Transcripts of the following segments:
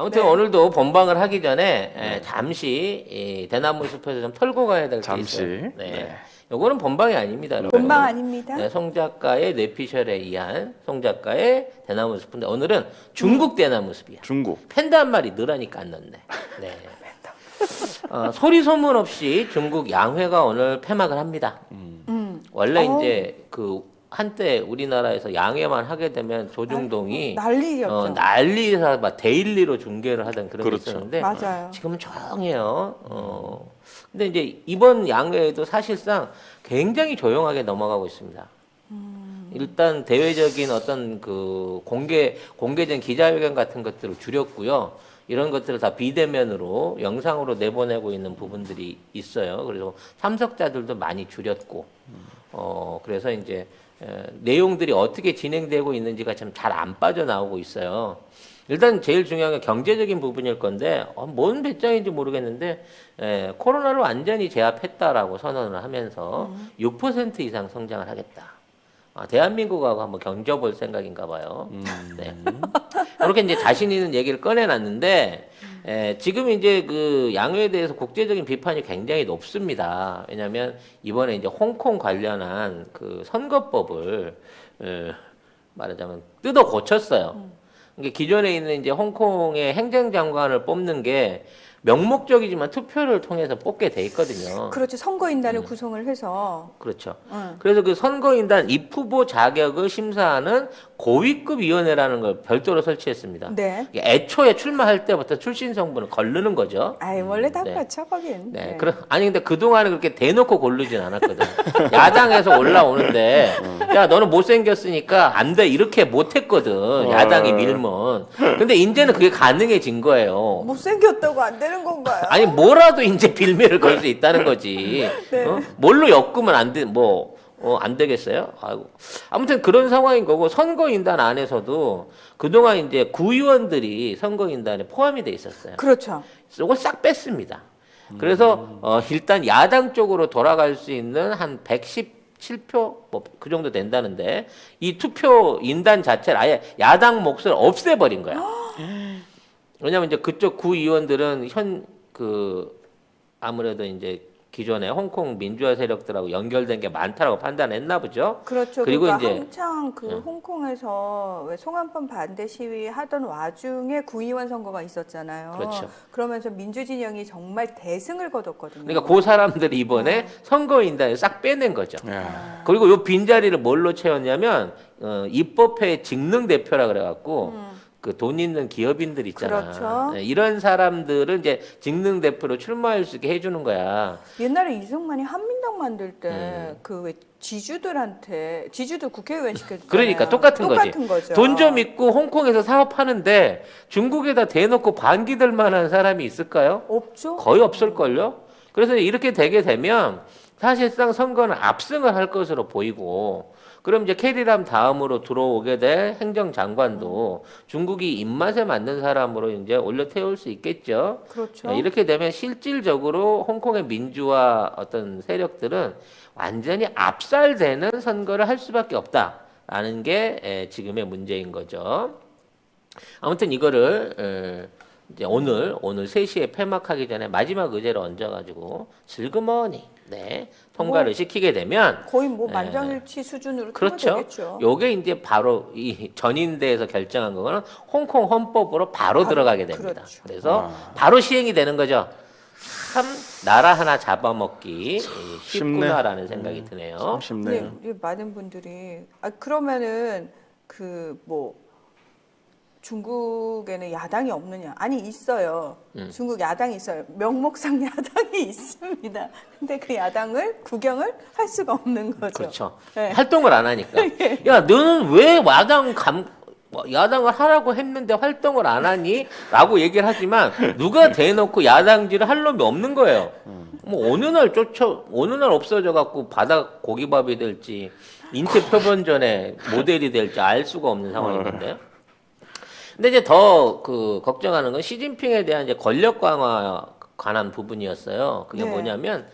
아무튼 네. 오늘도 본방을 하기 전에 잠시 이 대나무 숲에서 좀 털고 가야 될 게 잠시. 있어요. 네. 네. 요거는 본방이 아닙니다, 여러분. 본방 아닙니다. 네, 송 작가의 뇌피셜에 의한 송 작가의 대나무 숲인데 오늘은 중국 대나무 숲이야. 중국. 팬더 한 마리 늘으니까 안 넣네. 네. 소리 소문 없이 중국 양회가 오늘 폐막을 합니다. 원래 이제 그 한때 우리나라에서 양회만 하게 되면 조중동이 난리였죠. 난리에서 막 데일리로 중계를 하던 그런 게 그렇죠. 있었는데 맞아요. 지금은 조용해요. 근데 이제 이번 양회에도 사실상 굉장히 조용하게 넘어가고 있습니다. 일단 대외적인 어떤 그 공개된 기자회견 같은 것들을 줄였고요. 이런 것들을 다 비대면으로 영상으로 내보내고 있는 부분들이 있어요. 그래서 참석자들도 많이 줄였고, 그래서 이제 내용들이 어떻게 진행되고 있는지가 참 잘 안 빠져나오고 있어요. 일단 제일 중요한 게 경제적인 부분일 건데 뭔 배짱인지 모르겠는데 코로나를 완전히 제압했다라고 선언을 하면서 6% 이상 성장을 하겠다. 대한민국하고 한번 견뎌볼 생각인가 봐요. 네. 이렇게 이제 자신 있는 얘기를 꺼내놨는데 지금 이제 그 양회에 대해서 국제적인 비판이 굉장히 높습니다. 왜냐하면 이번에 이제 홍콩 관련한 그 선거법을 말하자면 뜯어 고쳤어요. 그러니까 기존에 있는 이제 홍콩의 행정장관을 뽑는 게 명목적이지만 투표를 통해서 뽑게 돼 있거든요. 그렇죠. 선거인단을 구성을 해서. 그렇죠. 그래서 그 선거인단 입후보 자격을 심사하는 고위급 위원회라는 걸 별도로 설치했습니다. 네. 애초에 출마할 때부터 출신 성분을 거르는 거죠. 아이 원래 다 네. 그렇죠 거긴. 네. 아니 근데 그동안은 그렇게 대놓고 고르진 않았거든. 야당에서 올라오는데 야 너는 못생겼으니까 안 돼 이렇게 못했거든. 야당이 밀면. 근데 이제는 그게 가능해진 거예요. 못생겼다고 안 되는 건가요? 아니 뭐라도 이제 빌미를 걸 수 있다는 거지. 네. 뭘로 엮으면 안 돼, 안 되겠어요? 아이고. 아무튼 그런 상황인 거고 선거인단 안에서도 그동안 이제 구의원들이 선거인단에 포함이 돼 있었어요. 그렇죠. 이걸 싹 뺐습니다. 그래서 일단 야당 쪽으로 돌아갈 수 있는 한 117표 뭐 그 정도 된다는데 이 투표 인단 자체를 아예 야당 몫을 없애버린 거야. 왜냐면 이제 그쪽 구의원들은 아무래도 이제 기존에 홍콩 민주화 세력들하고 연결된 게 많다라고 판단했나 보죠. 그렇죠. 그리고 그러니까 이제 한창 그 홍콩에서 왜 송환법 반대 시위 하던 와중에 구의원 선거가 있었잖아요. 그렇죠. 그러면서 민주진영이 정말 대승을 거뒀거든요. 그러니까 그 사람들이 이번에 선거인단에 싹 빼낸 거죠. 야. 그리고 요 빈자리를 뭘로 채웠냐면 입법회 직능 대표라 그래갖고 그 돈 있는 기업인들 있잖아. 그렇죠. 네, 이런 사람들을 이제 직능 대표로 출마할 수 있게 해주는 거야. 옛날에 이승만이 한민당 만들 때 그 왜 지주도 국회의원 시켰잖아요. 그러니까 똑같은 거죠. 돈 좀 있고 홍콩에서 사업하는데 중국에다 대놓고 반기들 만한 사람이 있을까요? 없죠. 거의 없을걸요? 그래서 이렇게 되게 되면 사실상 선거는 압승을 할 것으로 보이고 그럼 이제 캐리람 다음으로 들어오게 될 행정장관도 중국이 입맛에 맞는 사람으로 이제 올려 태울 수 있겠죠. 그렇죠. 이렇게 되면 실질적으로 홍콩의 민주화 어떤 세력들은 완전히 압살되는 선거를 할 수밖에 없다라는 게 지금의 문제인 거죠. 아무튼 이거를 이제 오늘 3시에 폐막하기 전에 마지막 의제를 얹어가지고 슬그머니 통과를 시키게 되면 거의 뭐 만장일치 수준으로 그렇죠. 되겠죠. 요게 이제 바로 이 전인대에서 결정한 거는 홍콩 헌법으로 바로 들어가게 됩니다. 그렇죠. 그래서 바로 시행이 되는 거죠. 참 나라 하나 잡아먹기 쉽구나라는 생각이 드네요. 참 쉽네요. 네, 많은 분들이 그러면은 그 뭐 중국에는 야당이 없느냐? 아니 있어요. 중국 야당이 있어요. 명목상 야당이 있습니다. 근데 그 야당을 구경을 할 수가 없는 거죠. 그렇죠. 네. 활동을 안 하니까. 야, 너는 왜 야당을 하라고 했는데 활동을 안 하니? 라고 얘기를 하지만 누가 대놓고 야당질을 할 놈이 없는 거예요. 뭐 어느 날 없어져 갖고 바닥 고기밥이 될지 인체 표본전에 모델이 될지 알 수가 없는 상황인데. 근데 이제 더 걱정하는 건 시진핑에 대한 이제 권력 강화 관한 부분이었어요. 그게 네. 뭐냐면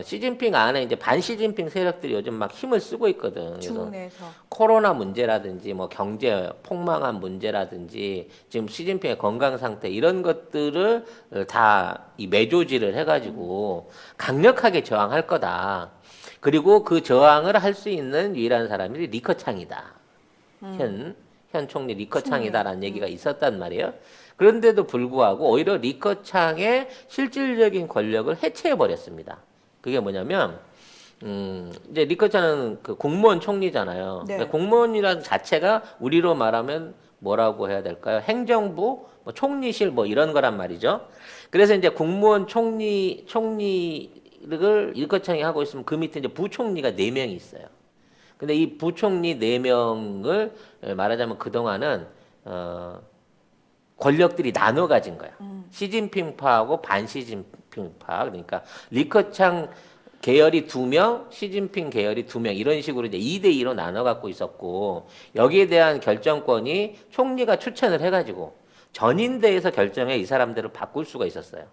시진핑 안에 이제 반 시진핑 세력들이 요즘 막 힘을 쓰고 있거든. 그래서 중국 내에서. 코로나 문제라든지 뭐 경제 폭망한 문제라든지 지금 시진핑의 건강 상태 이런 것들을 다 이 매조지를 해가지고 강력하게 저항할 거다. 그리고 그 저항을 할 수 있는 유일한 사람이 리커창이다. 현 총리 리커창이다라는 얘기가 있었단 말이에요. 그런데도 불구하고 오히려 리커창의 실질적인 권력을 해체해 버렸습니다. 그게 뭐냐면 이제 리커창은 그 공무원 총리잖아요. 네. 그러니까 공무원이라는 자체가 우리로 말하면 뭐라고 해야 될까요? 행정부, 뭐 총리실 뭐 이런 거란 말이죠. 그래서 이제 국무원 총리를 리커창이 하고 있으면 그 밑에 이제 부총리가 4명이 있어요. 근데 이 부총리 4명을 말하자면 그동안은 권력들이 나눠 가진 거야. 시진핑파하고 반시진핑파. 그러니까 리커창 계열이 2명, 시진핑 계열이 2명 이런 식으로 이제 2대2로 나눠 갖고 있었고 여기에 대한 결정권이 총리가 추천을 해 가지고 전인대에서 결정해 이 사람들을 바꿀 수가 있었어요.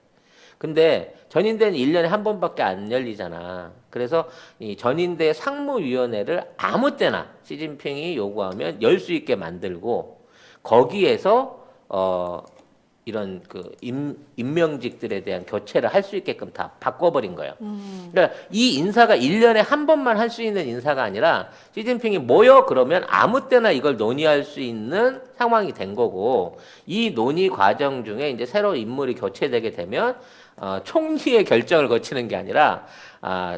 근데 전인대는 1년에 한 번밖에 안 열리잖아. 그래서 이 전인대 상무위원회를 아무 때나 시진핑이 요구하면 열 수 있게 만들고 거기에서 이런 그 임명직들에 대한 교체를 할 수 있게끔 다 바꿔버린 거예요. 그러니까 이 인사가 1년에 한 번만 할 수 있는 인사가 아니라 시진핑이 모여 그러면 아무 때나 이걸 논의할 수 있는 상황이 된 거고 이 논의 과정 중에 이제 새로 인물이 교체되게 되면 총리의 결정을 거치는 게 아니라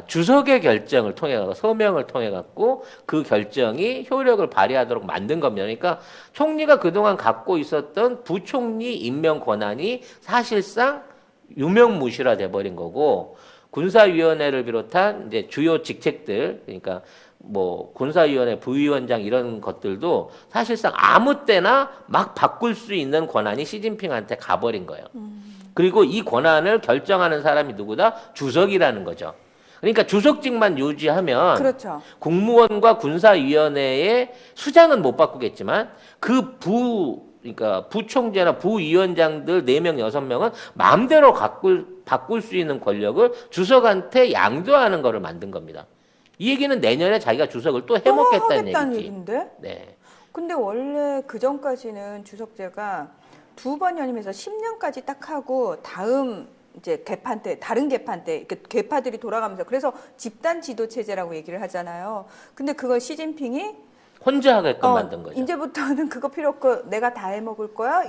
주석의 결정을 통해 서명을 통해 갖고 그 결정이 효력을 발휘하도록 만든 겁니다. 그러니까 총리가 그동안 갖고 있었던 부총리 임명 권한이 사실상 유명무실화 돼 버린 거고 군사위원회를 비롯한 이제 주요 직책들 그러니까 뭐 군사위원회 부위원장 이런 것들도 사실상 아무 때나 막 바꿀 수 있는 권한이 시진핑한테 가버린 거예요. 그리고 이 권한을 결정하는 사람이 누구다? 주석이라는 거죠. 그러니까 주석직만 유지하면 그렇죠. 국무원과 군사위원회의 수장은 못 바꾸겠지만 그러니까 부총재나 부위원장들 4명, 6명은 마음대로 바꿀 수 있는 권력을 주석한테 양도하는 거를 만든 겁니다. 이 얘기는 내년에 자기가 주석을 또 해먹겠다는 얘기지. 얘기인데? 네. 근데 원래 그 전까지는 주석제가 2번 연임해서 10년까지 딱 하고 다음 이제 개판 때 다른 개판 때 이렇게 개파들이 돌아가면서 그래서 집단 지도 체제라고 얘기를 하잖아요. 근데 그걸 시진핑이 혼자 하게끔 만든 거죠. 이제부터는 그거 필요 없고 내가 다 해먹을 거야.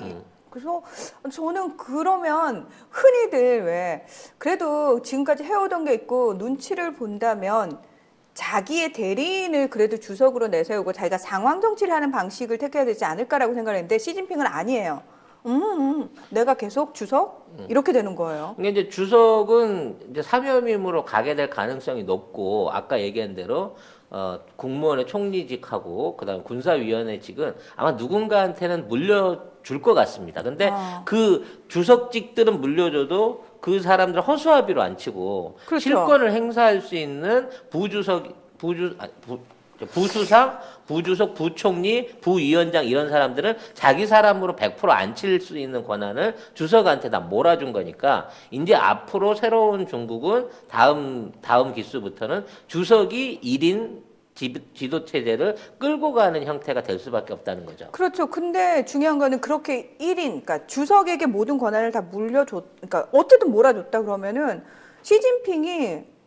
그래서 저는 그러면 흔히들 왜 그래도 지금까지 해오던 게 있고 눈치를 본다면 자기의 대리인을 그래도 주석으로 내세우고 자기가 상황 정치를 하는 방식을 택해야 되지 않을까라고 생각했는데 시진핑은 아니에요. 내가 계속 주석 이렇게 되는 거예요. 근데 이제 주석은 이제 사면임으로 가게 될 가능성이 높고 아까 얘기한 대로 국무원의 총리직하고 그다음 군사위원회직은 아마 누군가한테는 물려줄 것 같습니다. 근데 그 주석직들은 물려줘도 그 사람들 허수아비로 안 치고 그렇죠. 실권을 행사할 수 있는 부수상, 부주석, 부총리, 부위원장 이런 사람들은 자기 사람으로 100% 안 칠 수 있는 권한을 주석한테 다 몰아준 거니까 이제 앞으로 새로운 중국은 다음 기수부터는 주석이 1인 지도 체제를 끌고 가는 형태가 될 수밖에 없다는 거죠. 그렇죠. 근데 중요한 거는 그렇게 1인, 그러니까 주석에게 모든 권한을 다 그러니까 어쨌든 몰아줬다 그러면은 시진핑이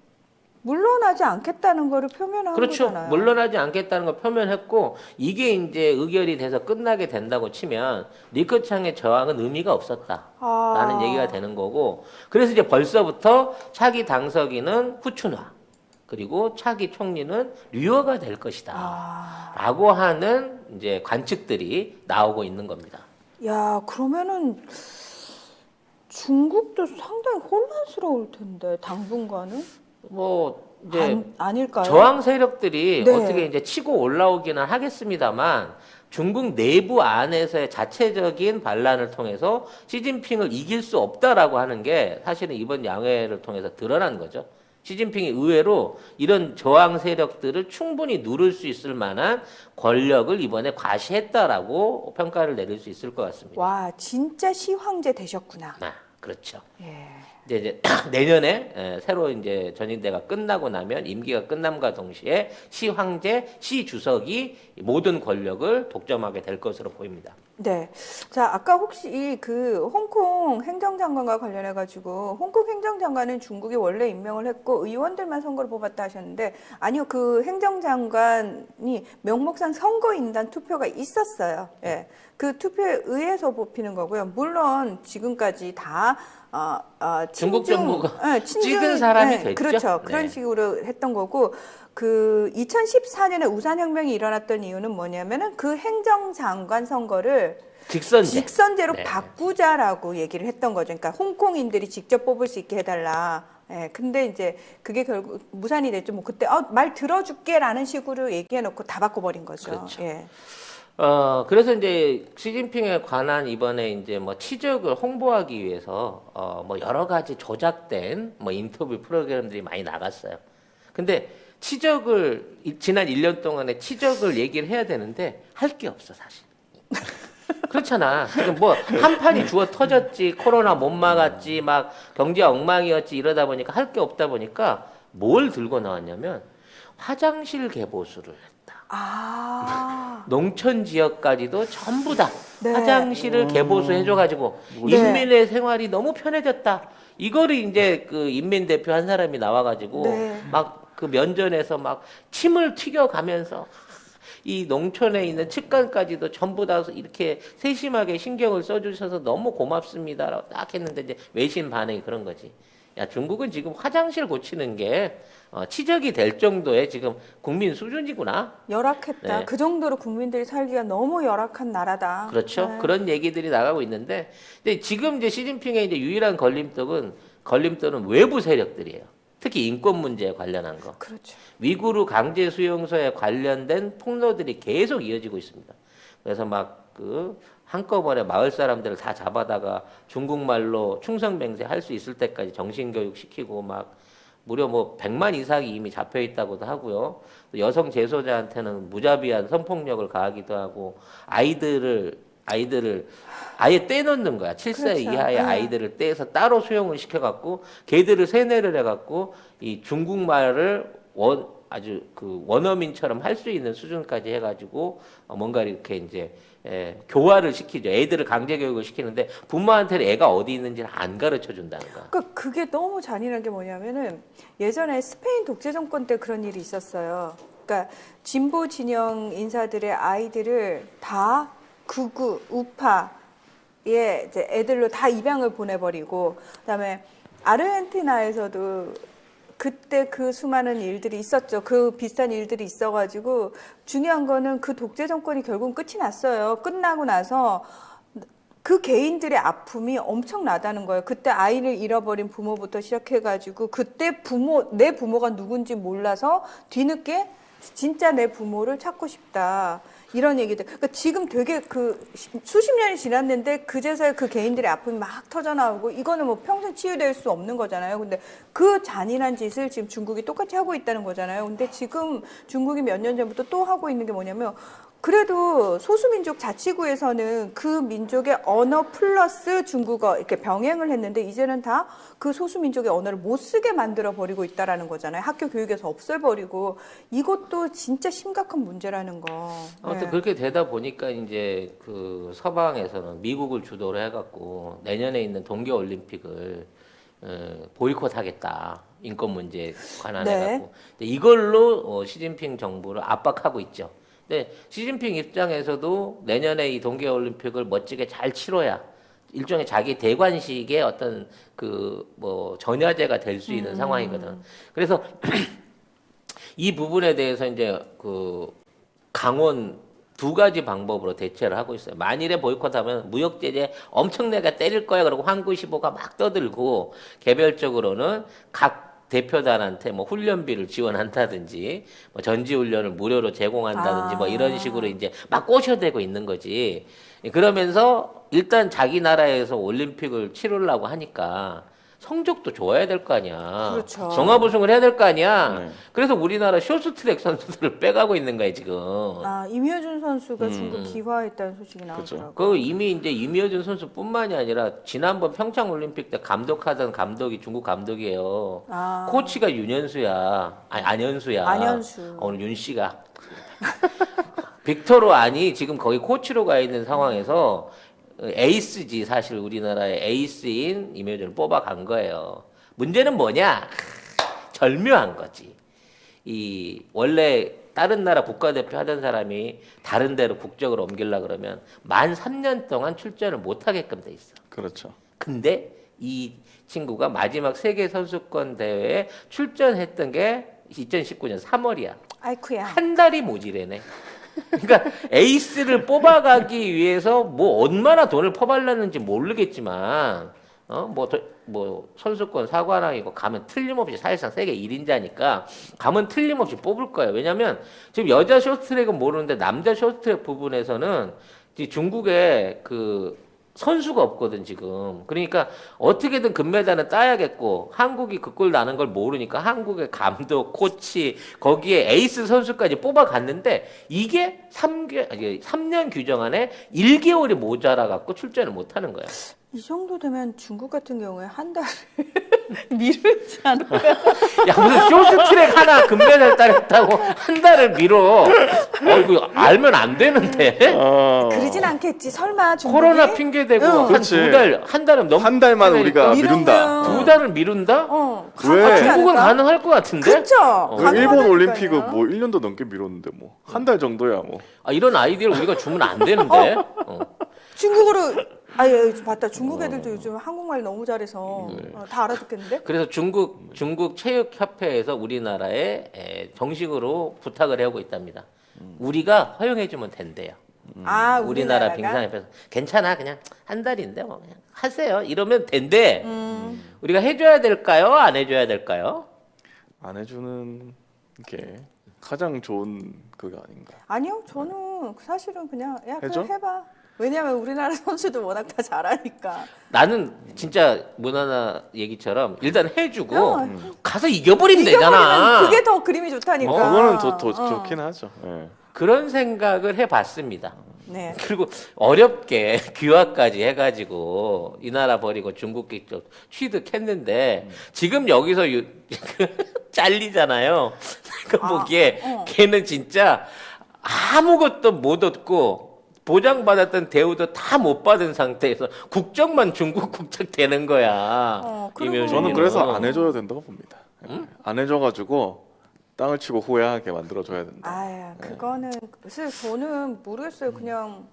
물러나지 않겠다는 거를 표명한 그렇죠. 거잖아요. 물러나지 않겠다는 걸 표명했고 이게 이제 의결이 돼서 끝나게 된다고 치면 리커창의 저항은 의미가 없었다라는 얘기가 되는 거고 그래서 이제 벌써부터 차기 당서기는 후춘화 그리고 차기 총리는 류어가 될 것이다라고 하는 이제 관측들이 나오고 있는 겁니다. 야, 그러면은 중국도 상당히 혼란스러울 텐데 당분간은. 뭐 이제 아닐까요? 저항 세력들이 네. 어떻게 이제 치고 올라오기는 하겠습니다만 중국 내부 안에서의 자체적인 반란을 통해서 시진핑을 이길 수 없다라고 하는 게 사실은 이번 양회를 통해서 드러난 거죠. 시진핑이 의외로 이런 저항 세력들을 충분히 누를 수 있을 만한 권력을 이번에 과시했다라고 평가를 내릴 수 있을 것 같습니다. 와, 진짜 시황제 되셨구나. 그렇죠. 예. 근데 이제 내년에 새로 이제 전인대가 끝나고 나면 임기가 끝남과 동시에 시 황제, 시 주석이 모든 권력을 독점하게 될 것으로 보입니다. 네. 자, 아까 혹시 그 홍콩 행정장관과 관련해 가지고 홍콩 행정장관은 중국이 원래 임명을 했고 의원들만 선거를 뽑았다 하셨는데 아니요. 그 행정장관이 명목상 선거인단 투표가 있었어요. 예. 그 투표에 의해서 뽑히는 거고요. 물론 지금까지 다 중국 정부가 친중, 찍은 사람이 됐죠. 그렇죠. 그런 네. 식으로 했던 거고 그 2014년에 우산혁명이 일어났던 이유는 뭐냐면은 그 행정장관 선거를 직선제로 네. 바꾸자라고 얘기를 했던 거죠. 그러니까 홍콩인들이 직접 뽑을 수 있게 해달라. 예, 근데 이제 그게 결국 무산이 됐죠. 뭐 그때 말 들어줄게라는 식으로 얘기해놓고 다 바꿔버린 거죠. 그렇죠. 예. 그래서 이제 시진핑에 관한 이번에 이제 뭐 치적을 홍보하기 위해서 뭐 여러 가지 조작된 뭐 인터뷰 프로그램들이 많이 나갔어요. 근데 지난 1년 동안에 치적을 얘기를 해야 되는데 할 게 없어 사실. 그렇잖아. 지금 뭐 한 판이 주어 터졌지, 코로나 못 막았지, 막 경제 엉망이었지 이러다 보니까 할 게 없다 보니까 뭘 들고 나왔냐면 화장실 개보수를 했다. 농촌 지역까지도 전부 다 네. 화장실을 개보수 해줘가지고 네. 인민의 생활이 너무 편해졌다. 이거를 이제 그 인민 대표 한 사람이 나와가지고 네. 막 그 면전에서 막 침을 튀겨가면서 이 농촌에 있는 측간까지도 전부 다 이렇게 세심하게 신경을 써주셔서 너무 고맙습니다라고 딱 했는데 이제 외신 반응이 그런 거지. 야, 중국은 지금 화장실 고치는 게 치적이 될 정도의 지금 국민 수준이구나. 열악했다. 네. 그 정도로 국민들이 살기가 너무 열악한 나라다. 그렇죠. 네. 그런 얘기들이 나가고 있는데, 근데 지금 이제 시진핑의 이제 유일한 걸림돌은 외부 세력들이에요. 특히 인권 문제에 관련한 거. 그렇죠. 위구르 강제 수용소에 관련된 폭로들이 계속 이어지고 있습니다. 그래서 막 그 한꺼번에 마을 사람들을 다 잡아다가 중국말로 충성맹세 할 수 있을 때까지 정신교육 시키고 막 무려 뭐 100만 이상이 이미 잡혀 있다고도 하고요. 또 여성 재소자한테는 무자비한 성폭력을 가하기도 하고 아이들을 아예 떼놓는 거야. 7세 그렇죠. 이하의 네. 아이들을 떼서 따로 수용을 시켜갖고 걔들을 세뇌를 해갖고 이 중국말을 아주 그 원어민처럼 할 수 있는 수준까지 해가지고 뭔가 이렇게 이제 교화를 시키죠. 애들을 강제 교육을 시키는데 부모한테는 애가 어디 있는지를 안 가르쳐 준다는 거야. 그러니까 그게 너무 잔인한 게 뭐냐면은 예전에 스페인 독재 정권 때 그런 일이 있었어요. 그러니까 진보 진영 인사들의 아이들을 다 극우 우파의 이제 애들로 다 입양을 보내버리고 그다음에 아르헨티나에서도 그때 그 수많은 일들이 있었죠. 그 비슷한 일들이 있어가지고 중요한 거는 그 독재 정권이 결국은 끝이 났어요. 끝나고 나서 그 개인들의 아픔이 엄청나다는 거예요. 그때 아이를 잃어버린 부모부터 시작해가지고 그때 내 부모가 누군지 몰라서 뒤늦게 진짜 내 부모를 찾고 싶다. 이런 얘기들. 그러니까 지금 되게 그 수십 년이 지났는데 그제서야 그 개인들의 아픔이 막 터져나오고 이거는 뭐 평생 치유될 수 없는 거잖아요. 근데 그 잔인한 짓을 지금 중국이 똑같이 하고 있다는 거잖아요. 근데 지금 중국이 몇 년 전부터 또 하고 있는 게 뭐냐면 그래도 소수민족 자치구에서는 그 민족의 언어 플러스 중국어 이렇게 병행을 했는데 이제는 다 그 소수민족의 언어를 못 쓰게 만들어 버리고 있다라는 거잖아요. 학교 교육에서 없애버리고 이것도 진짜 심각한 문제라는 거. 아무튼 네. 그렇게 되다 보니까 이제 그 서방에서는 미국을 주도로 해갖고 내년에 있는 동계올림픽을 보이콧하겠다. 인권 문제에 관한해갖고. 근데 이걸로 시진핑 정부를 압박하고 있죠. 근데 시진핑 입장에서도 내년에 이 동계올림픽을 멋지게 잘 치러야 일종의 자기 대관식의 어떤 그 뭐 전야제가 될 수 있는 상황이거든. 그래서 이 부분에 대해서 이제 그 강원 두 가지 방법으로 대처를 하고 있어요. 만일에 보이콧하면 무역 제재 엄청나게 때릴 거야. 그러고 황구시보가 막 떠들고 개별적으로는 각 대표단한테 뭐 훈련비를 지원한다든지 뭐 전지훈련을 무료로 제공한다든지 뭐 이런 식으로 이제 막 꼬셔대고 있는 거지. 그러면서 일단 자기 나라에서 올림픽을 치르려고 하니까 성적도 좋아야 될 거 아니야. 그렇죠. 종합 우승을 해야 될 거 아니야. 네. 그래서 우리나라 쇼트트랙 선수들을 빼가고 있는 거야 지금. 아, 임효준 선수가 중국 기화했다는 소식이 나오더라고요. 그 이미 이제 임효준 선수뿐만이 아니라 지난번 평창 올림픽 때 감독하던 감독이 중국 감독이에요. 아. 코치가 윤현수야. 아니 안현수야. 안현수. 오늘 윤 씨가 빅토르 안이 지금 거기 코치로 가 있는 상황에서 에이스지 사실 우리나라의 에이스인 임효준을 뽑아간 거예요. 문제는 뭐냐? 절묘한 거지. 이 원래 다른 나라 국가대표 하던 사람이 다른 데로 국적을 옮기려 그러면 만 3년 동안 출전을 못 하게끔 돼 있어. 그렇죠. 근데 이 친구가 마지막 세계 선수권 대회에 출전했던 게 2019년 3월이야. 아이쿠야. 한 달이 모자라네. 그러니까 에이스를 뽑아가기 위해서 뭐 얼마나 돈을 퍼발랐는지 모르겠지만 뭐 선수권 사관왕이고 가면 틀림없이 사실상 세계 1인자니까 가면 틀림없이 뽑을 거예요. 왜냐면 지금 여자 쇼트트랙은 모르는데 남자 쇼트트랙 부분에서는 이 중국에 그 선수가 없거든 지금. 그러니까 어떻게든 금메달은 따야겠고 한국이 그 꼴 나는 걸 모르니까 한국의 감독, 코치 거기에 에이스 선수까지 뽑아갔는데 이게 3년 규정 안에 1개월이 모자라 갖고 출전을 못 하는 거야. 이 정도 되면 중국 같은 경우에 한 달을 미루지 않을까? 야 무슨 쇼트트랙 하나 금메달 따냈다고 한 달을 미뤄. 이거 알면 안 되는데. 그러진 않겠지. 설마 중국이? 코로나 핑계 대고 응. 한 그렇지. 두 달, 한 달은 넘. 한 달만 우리가 미루면- 미룬다. 두 달을 미룬다? 왜? 가능하지 중국은 않을까? 가능할 것 같은데? 그렇죠. 그 일본 가능하다니까요. 올림픽은 뭐 1년도 넘게 미뤘는데 뭐 한 달 정도야 뭐. 이런 아이디어를 우리가 주면 안 되는데. 중국어로 아예 맞다. 중국 애들도 요즘 한국말 너무 잘해서 다 알아듣겠는데? 그래서 중국 체육협회에서 우리나라에 정식으로 부탁을 해오고 있답니다. 우리가 허용해주면 된대요. 아, 우리나라 우리나라가? 빙상협회에서 괜찮아 그냥 한 달인데 뭐 그냥 하세요 이러면 된대. 우리가 해줘야 될까요? 안 해줘야 될까요? 안 해주는 게 가장 좋은 그거 아닌가. 아니요, 저는 사실은 그냥 야 해줘? 그냥 해봐. 왜냐면 우리나라 선수들 워낙 다 잘하니까. 나는 진짜 문화나 얘기처럼 일단 해주고 어, 가서 이겨버리면 이겨버리면 되잖아. 그게 더 그림이 좋다니까. 그거는 더 좋긴 하죠. 예. 그런 생각을 해봤습니다. 네. 그리고 어렵게 귀화까지 해가지고 이 나라 버리고 중국 쪽 취득했는데 지금 여기서 잘리잖아요. 내가 보기에 걔는 진짜 아무것도 못 얻고 보장받았던 대우도 다 못 받은 상태에서 국적만 중국 국적 되는 거야. 그리고 임효준이는. 저는 그래서 안 해줘야 된다고 봅니다. 안 해줘가지고 땅을 치고 후회하게 만들어줘야 된다. 아야, 그거는 사실 저는 모르겠어요. 그냥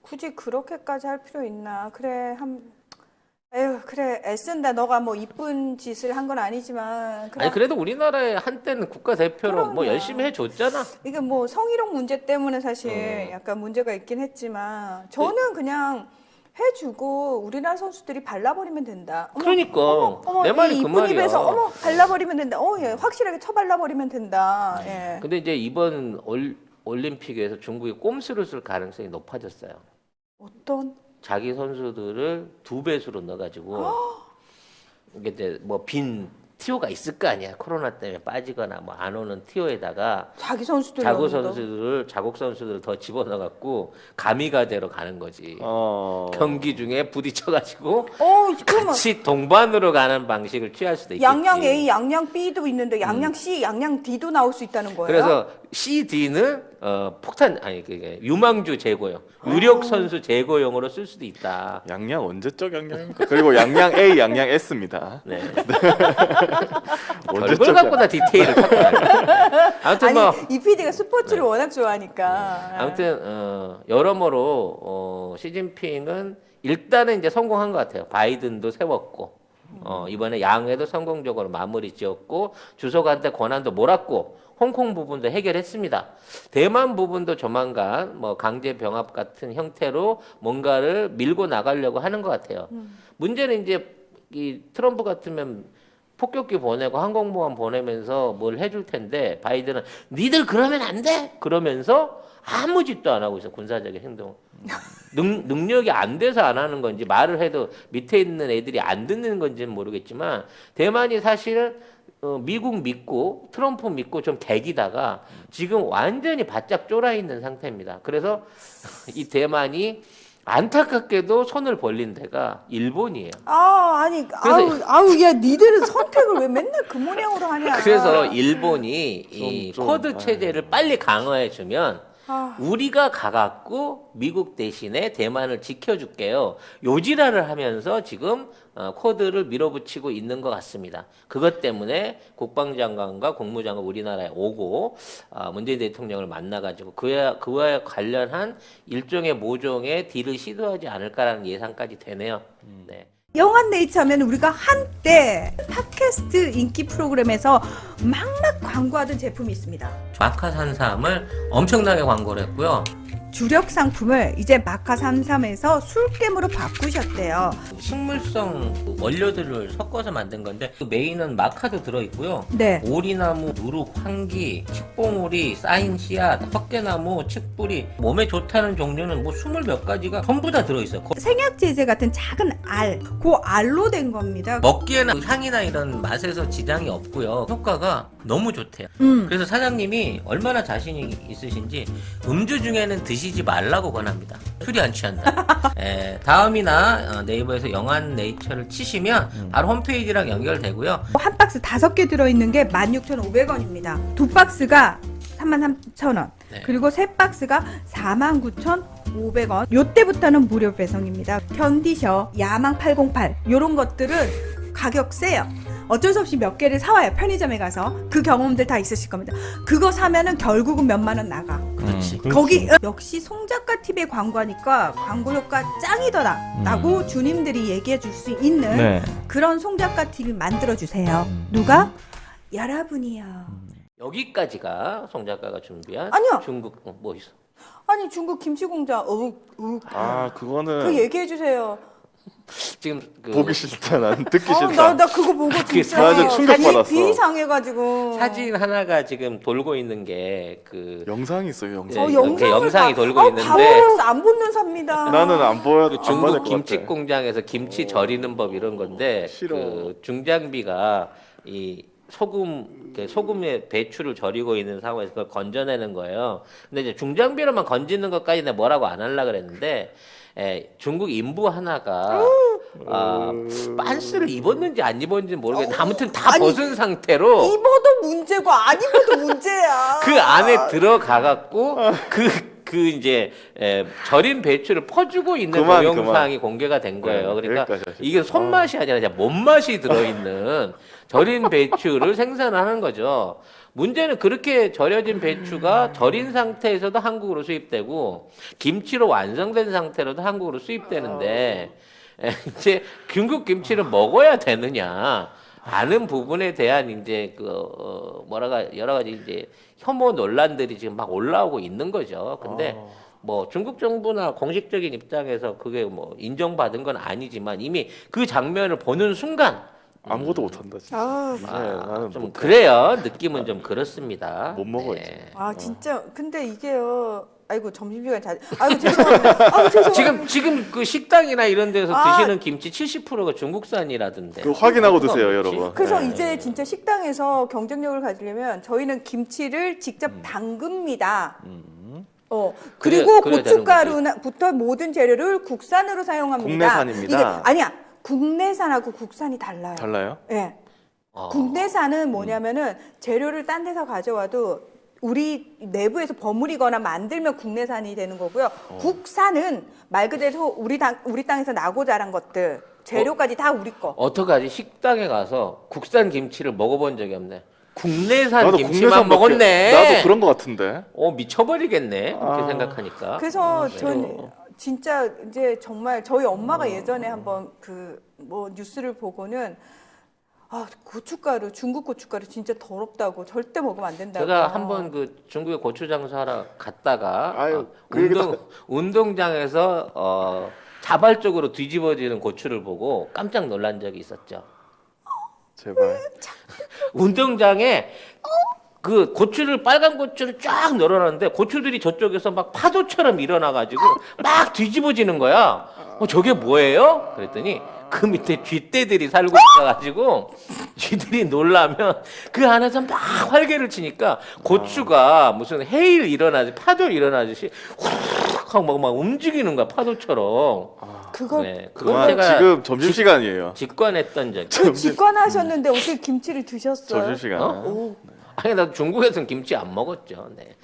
굳이 그렇게까지 할 필요 있나? 그래 에휴, 그래 애쓴다. 너가 뭐 이쁜 짓을 한 건 아니지만 그래. 아니 그래도 우리나라에 한때는 국가대표로 뭐 그럼요. 열심히 해줬잖아. 이게 뭐 성희롱 문제 때문에 사실 약간 문제가 있긴 했지만 저는 그냥 해주고 우리나라 선수들이 발라버리면 된다. 어머, 그러니까 내 말이 이 그 이쁜 말이야. 입에서 발라버리면 된다. 예, 확실하게 쳐발라버리면 된다. 예. 근데 이제 이번 올림픽에서 중국이 꼼수를 쓸 가능성이 높아졌어요. 어떤? 자기 선수들을 2배수로 넣어가지고 이게 이제 뭐 빈 티오가 있을 거 아니야. 코로나 때문에 빠지거나 뭐 안 오는 티오에다가 자기 선수들 자국 선수들을 더 집어넣어갖고 가미가제로 가는 거지. 경기 중에 부딪혀가지고 그러면 같이 동반으로 가는 방식을 취할 수도 있겠지. 양양 A, 양양 B도 있는데 양양 C, 양양 D도 나올 수 있다는 거예요. 그래서 CD는 폭탄 아니 그게 유망주 제거용, 유력 선수 제거용으로 쓸 수도 있다. 양양 언제적 양양입니까? 그리고 양양 A, 양양 S입니다. 네. 언제적 별걸 갖고 다 디테일을 찾고 다녀. 아무튼 아니 뭐 이 PD가 스포츠를 워낙 좋아하니까. 아무튼 여러모로 시진핑은 일단은 이제 성공한 것 같아요. 바이든도 세웠고 이번에 양회도 성공적으로 마무리 지었고 주석한테 권한도 몰았고 홍콩 부분도 해결했습니다. 대만 부분도 조만간 뭐 강제 병합 같은 형태로 뭔가를 밀고 나가려고 하는 것 같아요. 문제는 이제 이 트럼프 같으면 폭격기 보내고 항공모함 보내면서 뭘 해줄 텐데 바이든은 니들 그러면 안 돼! 그러면서 아무 짓도 안 하고 있어 군사적인 행동. 능력이 안 돼서 안 하는 건지 말을 해도 밑에 있는 애들이 안 듣는 건지는 모르겠지만 대만이 사실은 미국 믿고 트럼프 믿고 좀 개기다가 지금 완전히 바짝 쫄아 있는 상태입니다. 그래서 이 대만이 안타깝게도 손을 벌린 데가 일본이에요. 아니, 야, 니들은 선택을 왜 맨날 그 모양으로 하냐. 그래서 일본이 이 좀, 코드 체제를 빨리 강화해 주면 우리가 가갖고 미국 대신에 대만을 지켜줄게요. 요지라를 하면서 지금 코드를 밀어붙이고 있는 것 같습니다. 그것 때문에 국방장관과 국무장관 우리나라에 오고 문재인 대통령을 만나가지고 그와 관련한 일종의 모종의 딜을 시도하지 않을까라는 예상까지 되네요. 네. 영한네이처 하면 우리가 한때 팟캐스트 인기 프로그램에서 막막 광고하던 제품이 있습니다. 마카33을 엄청나게 광고를 했고요. 주력 상품을 이제 마카33에서 술겜으로 바꾸셨대요. 식물성 원료들을 섞어서 만든 건데 그 메인은 마카도 들어있고요. 네. 오리나무, 누룩, 황기, 칡봉오리, 쌓인 씨앗, 헛개나무, 칡뿌리 몸에 좋다는 종류는 뭐 20몇 가지가 전부 다 들어있어요. 생약제제 같은 작은 알, 그 알로 된 겁니다. 먹기에는 향이나 이런 맛에서 지장이 없고요. 효과가 너무 좋대요. 그래서 사장님이 얼마나 자신이 있으신지 음주 중에는 드시지 말라고 권합니다. 술이 안 취한다. 다음이나 네이버에서 영한네이처를 치시면 바로 홈페이지랑 연결되고요. 한 박스 5개 들어있는 게 16,500원입니다. 두 박스가 33,000원. 네. 그리고 세 박스가 49,500원. 요때부터는 무료 배송입니다. 견디셔, 야망 808 요런 것들은 가격 세요. 어쩔 수 없이 몇 개를 사와요. 편의점에 가서. 그 경험들 다 있으실 겁니다. 그거 사면은 결국은 몇만 원 나가. 그렇지. 거기 역시 송작가 TV에 광고하니까 광고 효과 짱이더라 라고 주님들이 얘기해 줄 수 있는 네. 그런 송작가 TV 만들어 주세요. 누가? 여러분이요. 여기까지가 송 작가가 준비한 아니요. 중국 뭐 있어? 아니 중국 김치 공장 그거는 그 얘기해 주세요. 지금 그 보기 싫다. 난 듣기 싫다. 나 그거 보고 진짜 맞아, 충격받았어. 비상해가지고 사진 하나가 지금 돌고 있는 게 그 영상이 있어요. 영상. 네. 이렇게 영상이 돌고 있는데 바보라서 안 붙는 삽니다. 나는 안 보여. 그 안 받을 중국 것 김치 같아. 공장에서 김치 절이는 법 이런 건데 싫어. 그 중장비가 이 소금에 배추를 절이고 있는 상황에서 그걸 건져내는 거예요. 근데 이제 중장비로만 건지는 것까지 내가 뭐라고 안 하려고 그랬는데 중국 인부 하나가 빤스를 입었는지 안 입었는지 모르겠는데 아무튼 다 벗은 상태로 입어도 문제고 안 입어도 문제야. 그 안에 들어가 갖고 그 이제 절인 배추를 퍼주고 있는 그만, 동영상이 공개가 된 거예요. 네, 그러니까 여기까지 하시죠. 이게 손맛이 아니라 그냥 몸맛이 들어있는 절인 배추를 생산하는 거죠. 문제는 그렇게 절여진 배추가 절인 상태에서도 한국으로 수입되고 김치로 완성된 상태로도 한국으로 수입되는데 이제 중국 김치를 먹어야 되느냐 하는 부분에 대한 이제 여러 가지 이제 혐오 논란들이 지금 막 올라오고 있는 거죠. 근데 뭐 중국 정부나 공식적인 입장에서 그게 뭐 인정받은 건 아니지만 이미 그 장면을 보는 순간 아무것도 못한다. 진짜. 나는 좀 못해. 그래요. 느낌은 좀 그렇습니다. 못 먹어야지. 네. 진짜 근데 이게요. 아이고 점심시간 아이고 죄송합니다. 아이고 죄송합니다. 지금 그 식당이나 이런 데서 아. 드시는 김치 70%가 중국산이라던데. 그거 확인하고 그거 드세요, 없지? 여러분. 그래서 네. 이제 진짜 식당에서 경쟁력을 가지려면 저희는 김치를 직접 담급니다. 그리고 그래야 되는 고춧가루부터 모든 재료를 국산으로 사용합니다. 국내산입니다. 이게 아니야. 국내산하고 국산이 달라요. 달라요? 예. 어. 국내산은 뭐냐면은 재료를 딴 데서 가져와도 우리 내부에서 버무리거나 만들면 국내산이 되는 거고요. 국산은 말 그대로 우리 땅에서 나고 자란 것들 재료까지 다 우리 거. 어떡하지? 식당에 가서 국산 김치를 먹어본 적이 없네. 국내산 나도 김치만 국내산 먹었네. 나도 그런 것 같은데. 미쳐버리겠네. 그렇게 생각하니까. 그래서 네. 전 진짜 이제 정말 저희 엄마가 예전에 한번 뭐 뉴스를 보고는 고춧가루 중국 고춧가루 진짜 더럽다고 절대 먹으면 안 된다고. 제가 한번 그 중국에 고추 장사하러 갔다가 아유, 그 얘기도 운동장에서 자발적으로 뒤집어지는 고추를 보고 깜짝 놀란 적이 있었죠. 제발. 운동장에 그 고추를 빨간 고추를 쫙 널어놨는데 고추들이 저쪽에서 막 파도처럼 일어나가지고 막 뒤집어지는 거야. 저게 뭐예요? 그랬더니 그 밑에 쥐떼들이 살고 있어가지고 쥐들이 놀라면 그 안에서 막 활개를 치니까 고추가 무슨 해일 일어나듯이 파도 일어나듯이 후루룩 하고 막 움직이는 거야 파도처럼. 그걸 네, 그걸 그만 제가 지금 점심 시간이에요. 직관했던 적이. 그 직관하셨는데 어떻게 김치를 드셨어요? 점심 시간. 어? 아니 나 중국에서는 김치 안 먹었죠. 네.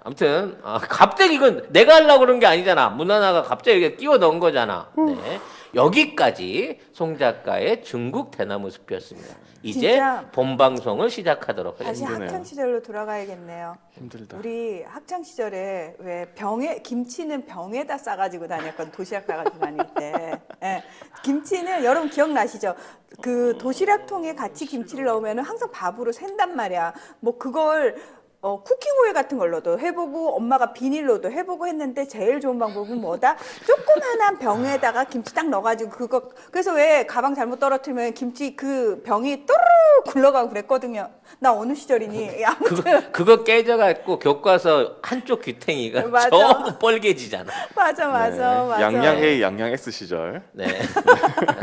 아무튼 갑자기 이건 내가 하려고 그런 게 아니잖아. 문화나가 갑자기 이게 끼워 넣은 거잖아. 네. 여기까지 송 작가의 중국 대나무 숲이었습니다. 이제 진짜 본 방송을 시작하도록 다시 하겠습니다. 힘드네요. 학창 시절로 돌아가야겠네요. 힘들다. 우리 학창 시절에 왜 병에 김치는 병에다 싸가지고 다녔거든. 도시락 싸가지고 다닐 때. 예. 김치는 여러분 기억나시죠? 그 도시락통에 같이 김치를 넣으면 항상 밥으로 샌단 말이야. 뭐 그걸 쿠킹 오일 같은 걸로도 해보고 엄마가 비닐로도 해보고 했는데 제일 좋은 방법은 뭐다? 조그만한 병에다가 김치 딱 넣어가지고 그거 그래서 왜 가방 잘못 떨어뜨리면 김치 그 병이 또르르 굴러가고 그랬거든요. 나 어느 시절이니? 아무튼 그거 깨져갖고 교과서 한쪽 귀탱이가 맞아. 전부 뻘개지잖아. 맞아 맞아. 양양 A, 양양 X 시절. 네.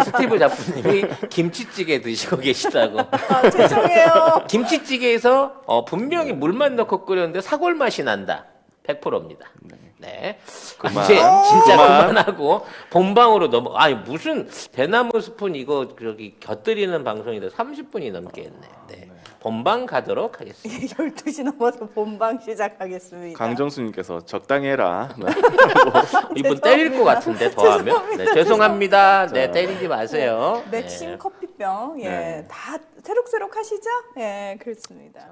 스티브 잡스님이 김치찌개 드시고 계시다고. 아, 죄송해요. 김치찌개에서 분명히 물만 넣고 끓였는데 사골 맛이 난다. 100%입니다. 네. 그만. 이제 진짜 그만. 그만하고 본방으로 넘어. 아니 무슨 대나무 스푼 이거 저기 곁들이는 방송인데 30분이 넘게 했네. 네. 본방 가도록 하겠습니다. 12시 넘어서 본방 시작하겠습니다. 강정수님께서 적당히 해라. 네. 이분 때릴 것 같은데 더하면. 네, 죄송합니다. 네, 자. 때리지 마세요. 맥심 네. 커피병, 예, 네. 다 새록새록 하시죠? 예, 그렇습니다.